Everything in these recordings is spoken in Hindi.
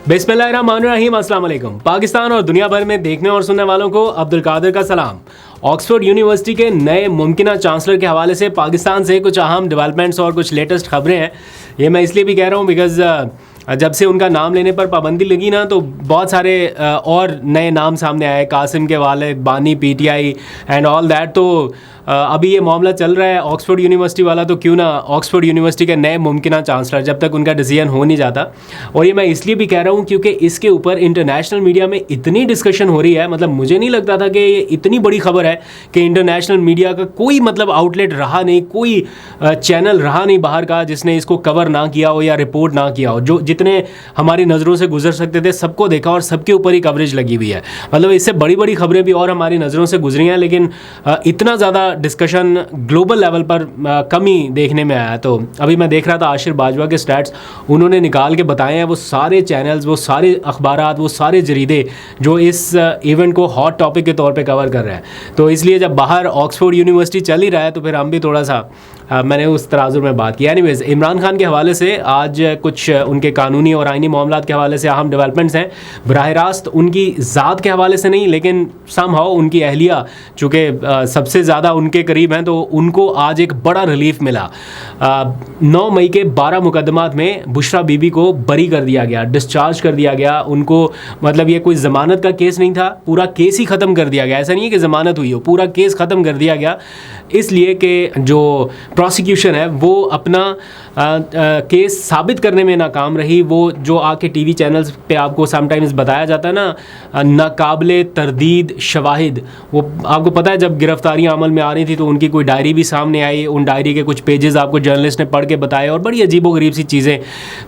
बिस्मिल्लाहिर्रहमानिर्रहीम, अस्सलाम वालेकुम। पाकिस्तान और दुनिया भर में देखने और सुनने वालों को अब्दुल कादिर का सलाम। ऑक्सफोर्ड यूनिवर्सिटी के नए मुमकिन चांसलर के हवाले से पाकिस्तान से कुछ अहम डेवलपमेंट्स और कुछ लेटेस्ट खबरें हैं। ये मैं इसलिए भी कह रहा हूँ बिकॉज़ जब से उनका नाम लेने पर पाबंदी लगी ना, तो बहुत सारे और नए नाम सामने आए, कासिम के वालिद, बानी पीटीआई एंड ऑल दैट। तो अभी ये मामला चल रहा है ऑक्सफोर्ड यूनिवर्सिटी वाला, तो क्यों ना ऑक्सफोर्ड यूनिवर्सिटी के नए मुमकिन चांसलर जब तक उनका डिसीजन हो नहीं जाता। और ये मैं इसलिए भी कह रहा हूँ क्योंकि इसके ऊपर इंटरनेशनल मीडिया में इतनी डिस्कशन हो रही है। मतलब मुझे नहीं लगता था कि ये इतनी बड़ी खबर है कि इंटरनेशनल मीडिया का कोई मतलब आउटलेट रहा नहीं, कोई चैनल रहा नहीं बाहर का जिसने इसको कवर ना किया हो या रिपोर्ट ना किया हो। जो जितने हमारी नज़रों से गुजर सकते थे सबको देखा और सबके ऊपर ही कवरेज लगी हुई है। मतलब इससे बड़ी बड़ी खबरें भी और हमारी नज़रों से गुजरी हैं, लेकिन इतना ज़्यादा डिस्कशन ग्लोबल लेवल पर कम ही देखने में आया। तो अभी मैं देख रहा था आशिर बाजवा के स्टैट्स उन्होंने निकाल के बताए हैं, वो सारे चैनल्स, वो सारे अखबारात, वो सारे जरीदे जो इस इवेंट को हॉट टॉपिक के तौर पे कवर कर रहे हैं। तो इसलिए जब बाहर ऑक्सफोर्ड यूनिवर्सिटी चल ही रहा है तो फिर हम भी थोड़ा सा मैंने उस तराजुर में बात की। एनीवेज, इमरान खान के हवाले से आज कुछ उनके कानूनी और आइनी मामलात के हवाले से अहम डेवलपमेंट्स हैं। बराह रास्त उनकी ज़ात के हवाले से नहीं, लेकिन समहाउ उनकी अहलिया चूँकि सबसे ज़्यादा उनके करीब हैं, तो उनको आज एक बड़ा रिलीफ मिला। 9 मई के 12 मुकदमात में बुशरा बीबी को बरी कर दिया गया, डिस्चार्ज कर दिया गया उनको। मतलब ये कोई ज़मानत का केस नहीं था, पूरा केस ही ख़त्म कर दिया गया। ऐसा नहीं है कि ज़मानत हुई हो, पूरा केस ख़त्म कर दिया गया, इसलिए कि जो प्रोसिक्यूशन है वो अपना केस साबित करने में नाकाम रही। वो जो आके टीवी चैनल्स पे आपको समटाइम्स बताया जाता है ना, नाकाबिले तरदीद शवाहिद, वो आपको पता है जब गिरफ्तारियां अमल में आ रही थी तो उनकी कोई डायरी भी सामने आई, उन डायरी के कुछ पेजेस आपको जर्नलिस्ट ने पढ़ के बताए और बड़ी अजीबोगरीब सी चीज़ें।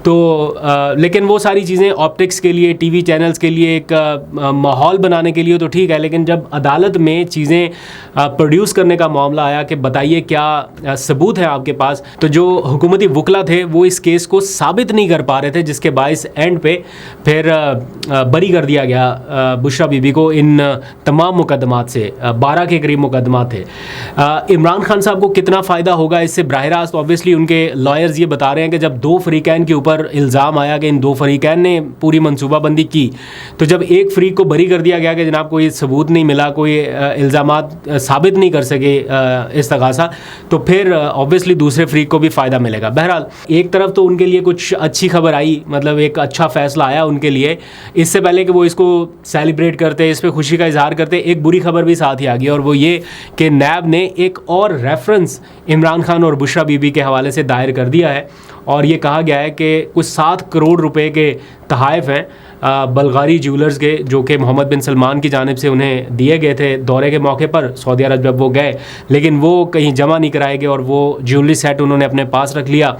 तो लेकिन वो सारी चीज़ें ऑप्टिक्स के लिए, टीवी चैनल्स के लिए एक माहौल बनाने के लिए तो ठीक है, लेकिन जब अदालत में चीज़ें प्रोड्यूस करने का मामला आया कि बताइए क्या सबूत है आपके पास, तो जो हुकूमती वकला थे वो इस केस को साबित नहीं कर पा रहे थे, जिसके बायस एंड पे फिर बरी कर दिया गया बुशरा बीबी को इन तमाम मुकदमात से। 12 के करीब मुकदमात थे। इमरान खान साहब को कितना फ़ायदा होगा इससे, बराह रास्त ऑब्वियसली उनके लॉयर्स ये बता रहे हैं कि जब 2 फरीकैन के ऊपर इल्ज़ाम आया कि इन 2 फरीकैन ने पूरी मनसूबाबंदी की, तो जब एक फरीक को बरी कर दिया गया कि जनाब कोई सबूत नहीं मिला, कोई इल्ज़ामात साबित नहीं कर सके इस्तग़ासा, तो फिर ऑब्वियसली दूसरे फरीक को भी फ़ायदा मिलेगा। बहरहाल एक तरफ तो उनके लिए कुछ अच्छी खबर आई, मतलब एक अच्छा फ़ैसला आया उनके लिए। इससे पहले कि वो इसको सेलिब्रेट करते, इस पर खुशी का इजहार करते, एक बुरी खबर भी साथ ही आ गई, और वो ये कि नैब ने एक और रेफरेंस इमरान खान और बुशरा बीबी के हवाले से दायर कर दिया है। और ये कहा गया है कि कुछ 7 करोड़ रुपए के तहाइफ हैं बल्गारी ज्वेलर्स के, जो कि मोहम्मद बिन सलमान की जानिब से उन्हें दिए गए थे दौरे के मौके पर सऊदी अरब जब वो गए, लेकिन वो कहीं जमा नहीं कराए गए और वो ज्वेलरी सेट उन्होंने अपने पास रख लिया।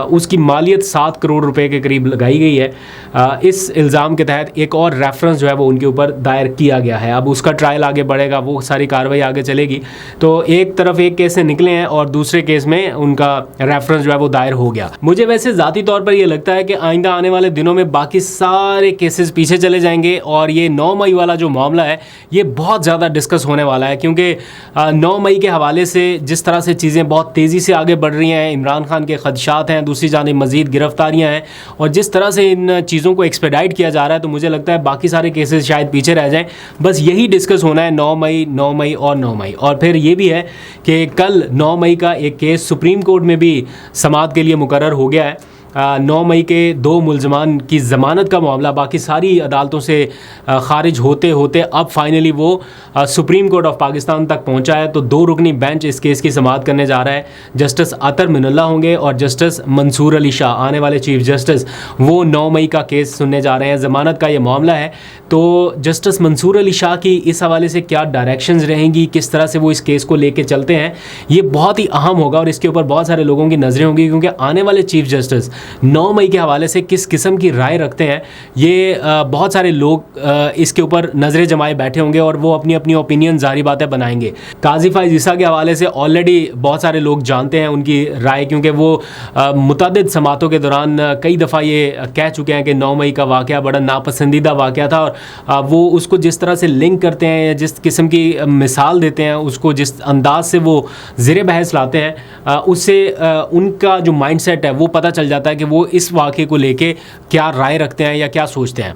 उसकी मालियत 7 करोड़ रुपए के करीब लगाई गई है। इस इल्ज़ाम के तहत एक और रेफरेंस जो है वो उनके ऊपर दायर किया गया है। अब उसका ट्रायल आगे बढ़ेगा, वो सारी कार्रवाई आगे चलेगी। तो एक तरफ एक केस से निकले हैं और दूसरे केस में उनका रेफरेंस जो है वो दायर हो गया। मुझे वैसे ज़ाती तौर पर यह लगता है कि आइंदा आने वाले दिनों में बाकी सारे केसेस पीछे चले जाएंगे और ये 9 मई वाला जो मामला है ये बहुत ज़्यादा डिस्कस होने वाला है, क्योंकि 9 मई के हवाले से जिस तरह से चीज़ें बहुत तेज़ी से आगे बढ़ रही हैं, इमरान खान के खदशात हैं, दूसरी जानिब मज़ीद गिरफ्तारियां हैं, और जिस तरह से इन चीज़ों को एक्सपेडाइट किया जा रहा है, तो मुझे लगता है बाकी सारे केसेस शायद पीछे रह जाएं। बस यही डिस्कस होना है 9 मई, 9 मई और 9 मई। और फिर ये भी है कि कल 9 मई का एक केस सुप्रीम कोर्ट में भी समाअत के लिए मुकर्रर हो गया है। 9 मई के 2 मुल्ज़मान की ज़मानत का मामला बाकी सारी अदालतों से ख़ारिज होते होते अब फाइनली वो सुप्रीम कोर्ट ऑफ पाकिस्तान तक पहुंचा है। तो 2 रुकनी बेंच इस केस की समाअत करने जा रहा है। जस्टिस अतर मिनल्ला होंगे और जस्टिस मंसूर अली शाह, आने वाले चीफ जस्टिस, वो 9 मई का केस सुनने जा रहे हैं। ज़मानत का ये मामला है, तो जस्टिस मंसूर अली शाह की इस हवाले से क्या डायरेक्शंस रहेंगी, किस तरह से वो इस केस को लेके चलते हैं, ये बहुत ही अहम होगा और इसके ऊपर बहुत सारे लोगों की नज़रें होंगी, क्योंकि आने वाले चीफ जस्टिस 9 मई के हवाले से किस किस्म की राय रखते हैं, ये बहुत सारे लोग इसके ऊपर नज़रें जमाए बैठे होंगे और वो अपनी अपनी ओपिनियन ज़ाहिर बातें बनाएंगे। काजी फ़ाइज़ ईसा के हवाले से ऑलरेडी बहुत सारे लोग जानते हैं उनकी राय, क्योंकि वो मुतअद्दिद समातों के दौरान कई दफ़ा ये कह चुके हैं कि 9 मई का वाक़या बड़ा नापसंदीदा वाक़या था, और वो उसको जिस तरह से लिंक करते हैं, जिस किस्म की मिसाल देते हैं, उसको जिस अंदाज से वो ज़ेर बहस लाते हैं, उससे उनका जो माइंड सेट है वो पता चल जाता है है कि वो इस वाक़े को लेके क्या राय रखते हैं या क्या सोचते हैं।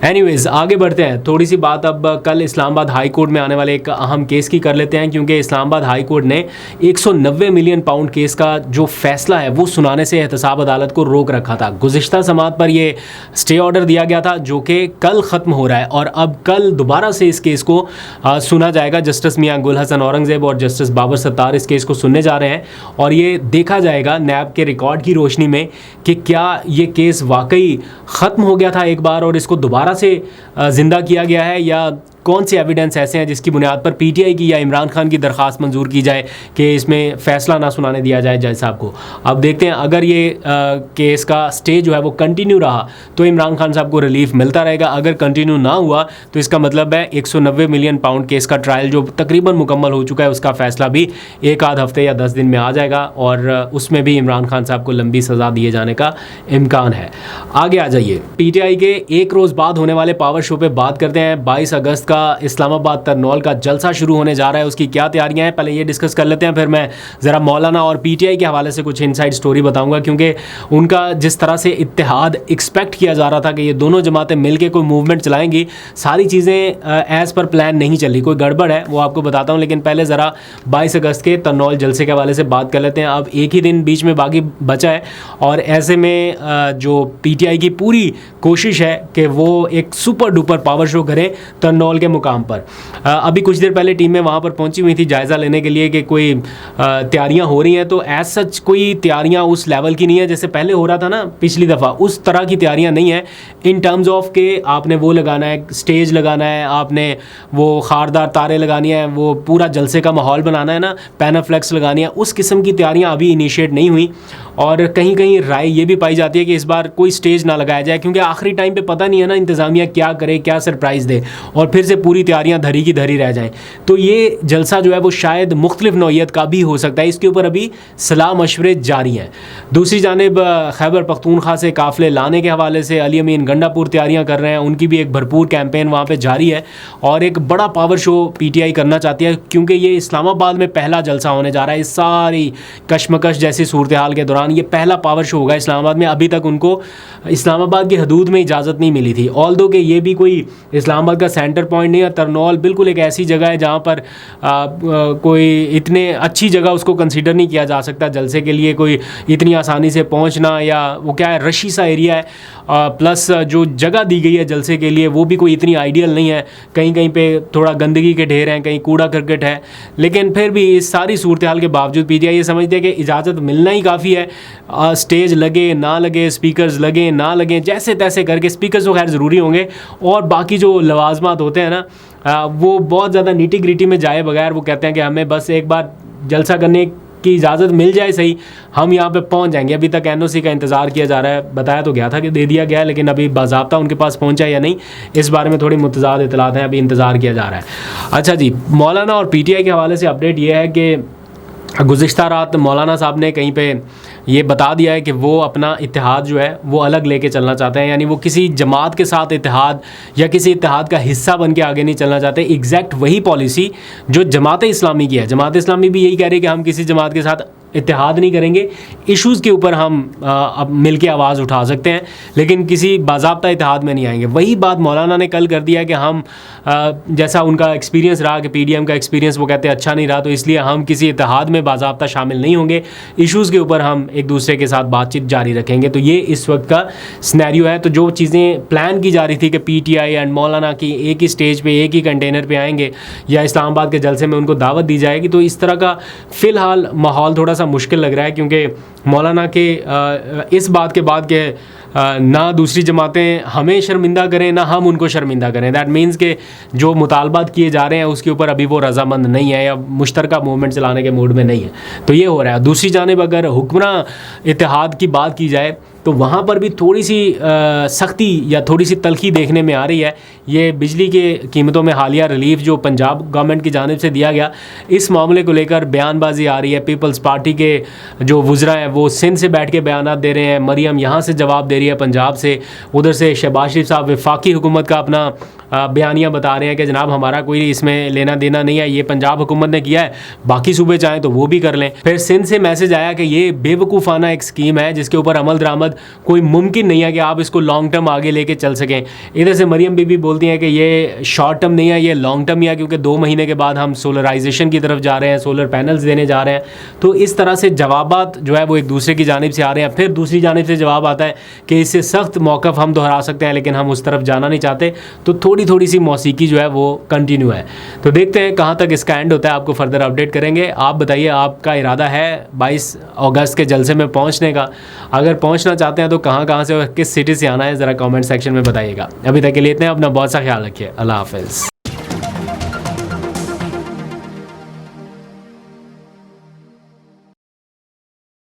एनीवेज़ आगे बढ़ते हैं, थोड़ी सी बात अब कल इस्लामाबाद हाई कोर्ट में आने वाले एक अहम केस की कर लेते हैं, क्योंकि इस्लामाबाद हाई कोर्ट ने 190 मिलियन पाउंड केस का जो फैसला है वो सुनाने से एहतसाब अदालत को रोक रखा था। गुज़िश्ता समात पर ये स्टे ऑर्डर दिया गया था जो कि कल ख़त्म हो रहा है और अब कल दोबारा से इस केस को सुना जाएगा। जस्टिस मियां गुल हसन औरंगज़ेब और जस्टिस बाबर सत्तार इस केस को सुनने जा रहे हैं और ये देखा जाएगा नैब के रिकॉर्ड की रोशनी में कि क्या ये केस वाकई ख़त्म हो गया था एक बार और इसको दोबारा से ज़िंदा किया गया है, या कौन से एविडेंस ऐसे हैं जिसकी बुनियाद पर पीटीआई की या इमरान खान की दरख्वास्त मंजूर की जाए कि इसमें फ़ैसला ना सुनाने दिया जाए जज साहब को। अब देखते हैं, अगर ये केस का स्टे जो है वो कंटिन्यू रहा तो इमरान खान साहब को रिलीफ मिलता रहेगा। अगर कंटिन्यू ना हुआ तो इसका मतलब है 190 मिलियन पाउंड केस का ट्रायल जो तकरीबन मुकम्मल हो चुका है उसका फ़ैसला भी एक आध हफ्ते या 10 दिन में आ जाएगा और उसमें भी इमरान खान साहब को लंबी सज़ा दिए जाने का इम्कान है। आगे आ जाइए, पीटीआई के एक रोज़ बाद होने वाले पावर शो पे बात करते हैं। 22 अगस्त का इस्लामाबाद तरनौल का जलसा शुरू होने जा रहा है, उसकी क्या तैयारियां हैं पहले ये डिस्कस कर लेते हैं, फिर मैं ज़रा मौलाना और पीटीआई के हवाले से कुछ इनसाइड स्टोरी बताऊंगा, क्योंकि उनका जिस तरह से इत्तेहाद एक्सपेक्ट किया जा रहा था कि ये दोनों जमातें मिलकर कोई मूवमेंट चलाएंगी, सारी चीज़ें एज़ पर प्लान नहीं चली, कोई गड़बड़ है वो आपको बताता हूँ। लेकिन पहले ज़रा 22 अगस्त के तरनौल जलसे के हवाले से बात कर लेते हैं। अब एक ही दिन बीच में बाकी बचा है और ऐसे में जो पीटीआई की पूरी कोशिश है कि वो एक सुपर डुपर पावर शो करे तरनौल के मुकाम पर। अभी कुछ देर पहले टीम में वहाँ पर पहुंची हुई थी जायज़ा लेने के लिए कि कोई तैयारियां हो रही हैं, तो एज सच कोई तैयारियां उस लेवल की नहीं है जैसे पहले हो रहा था ना पिछली दफ़ा, उस तरह की तैयारियां नहीं है इन टर्म्स ऑफ के आपने वो लगाना है, स्टेज लगाना है, आपने वो खारदार तारे लगानी है, वो पूरा जलसे का माहौल बनाना है ना, पैनाफ्लेक्स लगानी है, उस किस्म की तैयारियाँ अभी इनिशिएट नहीं हुई। और कहीं कहीं राय ये भी पाई जाती है कि इस बार कोई स्टेज ना लगाया जाए, क्योंकि आखिरी टाइम पे पता नहीं है ना इंतज़ामिया क्या करे, क्या सरप्राइज़ दे और फिर से पूरी तैयारियां धरी की धरी रह जाएं। तो ये जलसा जो है वो शायद मुख्तलिफ नौइयत का भी हो सकता है, इसके ऊपर अभी सलाह मशवरे जारी हैं। दूसरी जानिब खैबर पख्तूनख्वा से काफ़िले लाने के हवाले से अली अमीन गंडापुर तैयारियाँ कर रहे हैं, उनकी भी एक भरपूर कैंपेन वहाँ पर जारी है और एक बड़ा पावर शो पीटीआई करना चाहती है, क्योंकि ये इस्लामाबाद में पहला जलसा होने जा रहा है। इस सारी कशमकश जैसी सूरत हाल के दौरान ये पहला पावर शो होगा इस्लामाबाद में। अभी तक उनको इस्लामाबाद की हदूद में इजाज़त नहीं मिली थी, ऑल्दो कि ये भी कोई इस्लामाबाद का सेंटर पॉइंट नहीं है। तरनौल बिल्कुल एक ऐसी जगह है जहाँ पर कोई इतने अच्छी जगह उसको कंसीडर नहीं किया जा सकता जलसे के लिए, कोई इतनी आसानी से पहुँचना, या वो क्या है रशी सा एरिया है, प्लस जो जगह दी गई है जलसे के लिए वो भी कोई इतनी आइडियल नहीं है। कहीं कहीं पे थोड़ा गंदगी के ढेर हैं, कहीं कूड़ा करकट है, लेकिन फिर भी इस सारी सूरत हाल के बावजूद पीटीआई ये समझते हैं कि इजाज़त मिलना ही काफ़ी है। स्टेज लगे ना लगे, स्पीकर्स लगे ना लगे, जैसे तैसे करके, स्पीकर्स तो खैर ज़रूरी होंगे और बाकी जो लवाजमात होते हैं ना वो बहुत ज़्यादा नीटी ग्रिटी में जाए बगैर वो कहते हैं कि हमें बस एक बार जलसा करने की इजाज़त मिल जाए, सही हम यहाँ पे पहुँच जाएंगे। अभी तक एनओसी का इंतज़ार किया जा रहा है, बताया तो गया था कि दे दिया गया है, लेकिन अभी बाज़ाब्ता उनके पास पहुँचा या नहीं इस बारे में थोड़ी मुतज़ाद इतलात हैं, अभी इंतज़ार किया जा रहा है। अच्छा जी, मौलाना और पीटीआई के हवाले से अपडेट ये है कि गुज़िश्ता रात मौलाना साहब ने कहीं पे ये बता दिया है कि वो अपना इत्तेहाद जो है वो अलग लेके चलना चाहते हैं, यानी वो किसी जमात के साथ इत्तेहाद या किसी इत्तेहाद का हिस्सा बन के आगे नहीं चलना चाहते। एग्जैक्ट वही पॉलिसी जो जमात इस्लामी की है। जमात इस्लामी भी यही कह रही है कि हम किसी जमात के साथ इत्तेहाद नहीं करेंगे, इश्यूज़ के ऊपर हम अब मिल के आवाज़ उठा सकते हैं, लेकिन किसी बाज़ाब्ता इत्तेहाद में नहीं आएंगे। वही बात मौलाना ने कल कर दिया कि हम जैसा उनका एक्सपीरियंस रहा कि पीडीएम का एक्सपीरियंस वो कहते हैं अच्छा नहीं रहा, तो इसलिए हम किसी इत्तेहाद में बाज़ाब्ता शामिल नहीं होंगे, इश्यूज़ के ऊपर हम एक दूसरे के साथ बातचीत जारी रखेंगे। तो ये इस वक्त का सिनेरियो है। तो जो चीज़ें प्लान की जा रही थी कि पीटीआई एंड मौलाना की एक ही स्टेज पे एक ही कंटेनर पे आएंगे या इस्लामाबाद के जलसे में उनको दावत दी जाएगी, तो इस तरह का फ़िलहाल माहौल थोड़ा सा मुश्किल लग रहा है, क्योंकि मौलाना के इस बात के बाद के ना दूसरी जमातें हमें शर्मिंदा करें ना हम उनको शर्मिंदा करें। दैट मीन्स के जो मुतालबात किए जा रहे हैं उसके ऊपर अभी वो रजामंद नहीं है या मुश्तरका मूवमेंट चलाने के मूड में नहीं है, तो ये हो रहा है। दूसरी जानिब अगर हुक्मरान इत्तेहाद की बात की जाए तो वहाँ पर भी थोड़ी सी सख्ती या थोड़ी सी तलखी देखने में आ रही है। ये बिजली के कीमतों में हालिया रिलीफ जो पंजाब गवर्नमेंट की जानिब से दिया गया, इस मामले को लेकर बयानबाजी आ रही है। पीपल्स पार्टी के जो वुज़रा हैं वो सिंध से बैठ के बयानात दे रहे हैं, मरियम यहाँ से जवाब दे रही है पंजाब से, उधर से शहबाज शरीफ साहब वफाकी हुकूमत का अपना बयानिया बता रहे हैं कि जनाब हमारा कोई इसमें लेना देना नहीं है, ये पंजाब हुकूमत ने किया है, बाकी सूबे चाहें तो वो भी कर लें। फिर सिंध से मैसेज आया कि ये बेवकूफ़ाना एक स्कीम है जिसके ऊपर अमल दरामद कोई मुमकिन नहीं है कि आप इसको लॉन्ग टर्म आगे लेके चल सकें। इधर से मरियम बीबी बोलती हैं कि ये शॉर्ट टर्म नहीं है, ये लॉन्ग टर्म ही है, क्योंकि 2 महीने के बाद हम सोलराइजेशन की तरफ जा रहे हैं, सोलर पैनल्स देने जा रहे हैं। तो इस तरह से जवाबात जो है वो एक दूसरे की जानिब से आ रहे हैं। फिर दूसरी जानिब से जवाब आता है कि इससे सख्त मौक़िफ़ हम दोहरा सकते हैं, लेकिन हम उस तरफ जाना नहीं चाहते। तो थोड़ी सी मौसीकी जो है वो कंटिन्यू है। तो देखते हैं कहाँ तक इसका एंड होता है, आपको फर्दर अपडेट करेंगे। आप बताइए, आपका इरादा है 22 अगस्त के जलसे में पहुँचने का? अगर पहुँचना चाहते हैं तो कहाँ से और किस सिटी से आना है, ज़रा कमेंट सेक्शन में बताइएगा। अभी तक के लिए इतने, अपना बहुत सा ख्याल रखिए। अल्लाह हाफ़िज़।